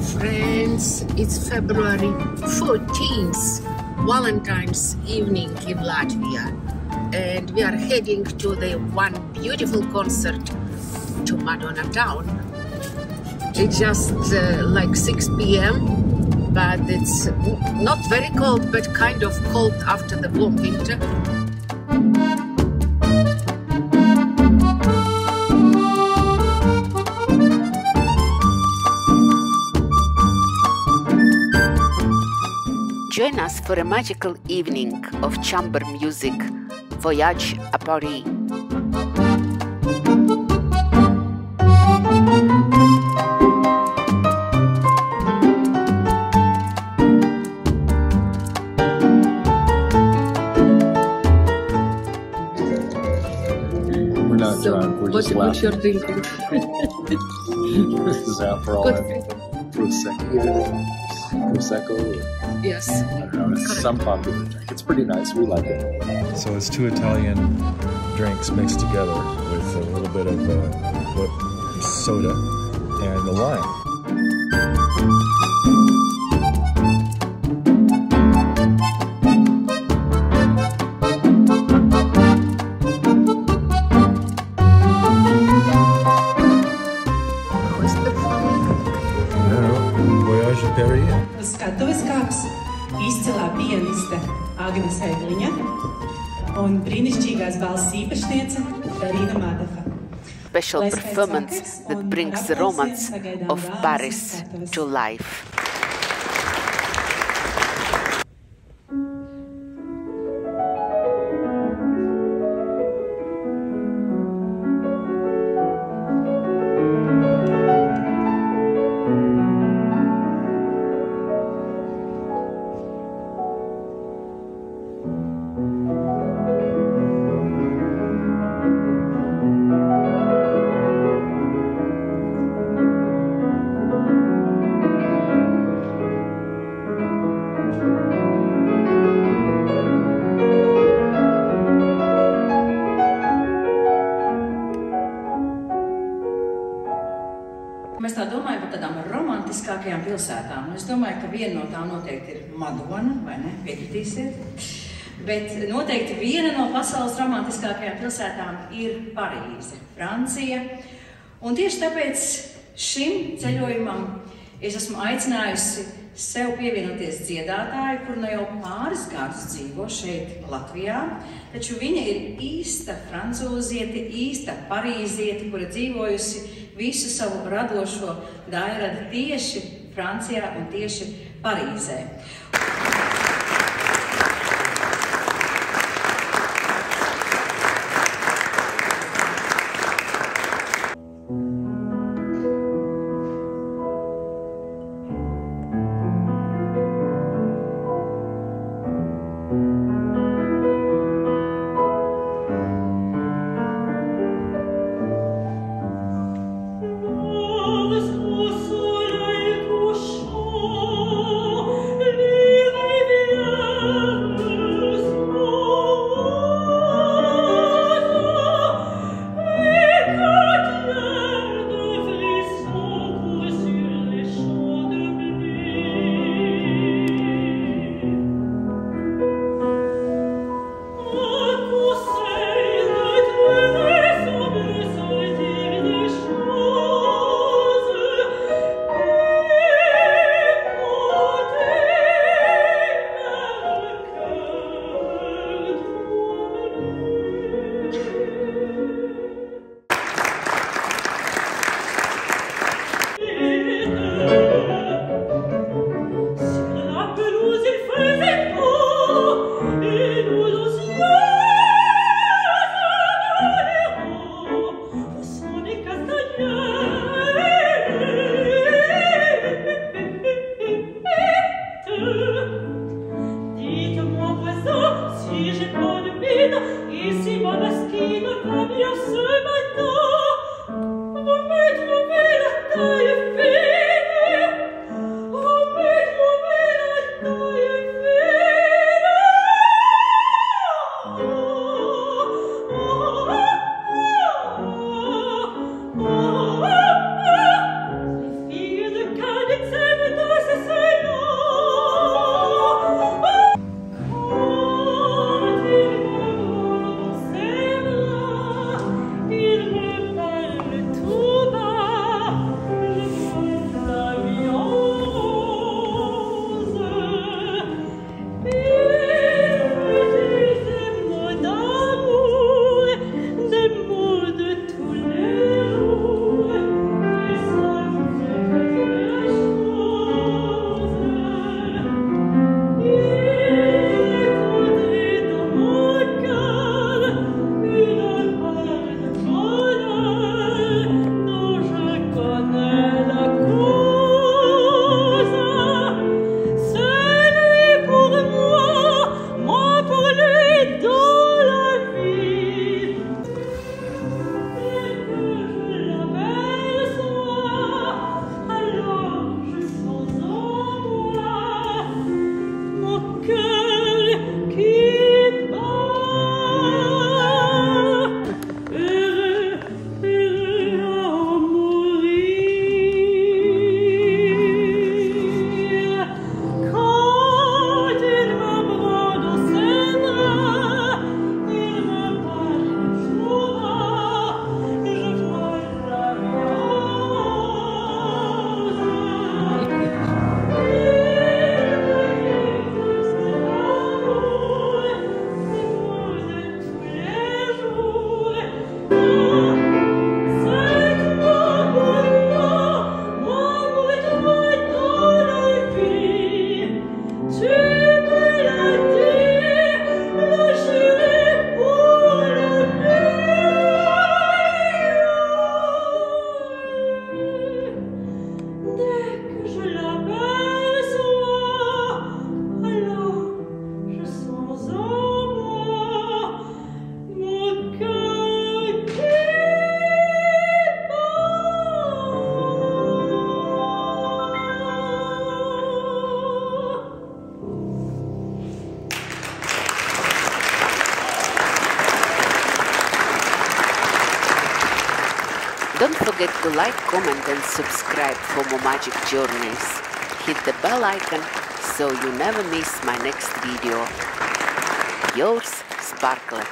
friends, it's February 14th, Valentine's evening in Latvia, and we are heading to the one beautiful concert to Madonna Town. It's just like 6 p.m, but it's not very cold, but kind of cold after the warm winter. Join us for a magical evening of chamber music, Voyage à Paris. We're not drunk, we're just What you're laughing. drinking? This is Aperol and Prosecco. Yes. I don't know, it's some popular drink. It's pretty nice, we like it. So it's two Italian drinks mixed together with a little bit of soda and the lime. Voyage à Paris. Skatuves kāps izcilā pianiste Agnes Egliņa un brīnišķīgās balss īpašniece Darina Madefa. Special performance that brings the romance of Paris to life. Mēs tā domājam par tādām romantiskākajām pilsētām. Es domāju, ka viena no tām noteikti ir Madona, vai ne? Piekritīsiet. Bet noteikti viena no pasaules romantiskākajām pilsētām ir Parīze, Francija. Un tieši tāpēc šim ceļojumam es esmu aicinājusi sev pievienoties dziedātāju, kur nu jau pāris gadus dzīvo šeit Latvijā. Taču viņa ir īsta francūziete, īsta parīziete, kura dzīvojusi visu savu radošo dairadi tieši Francijā un tieši Parīzē. Au soleil couchant, Don't forget to like, comment and subscribe for more magic journeys. Hit the bell icon so you never miss my next video. Yours, Sparklet.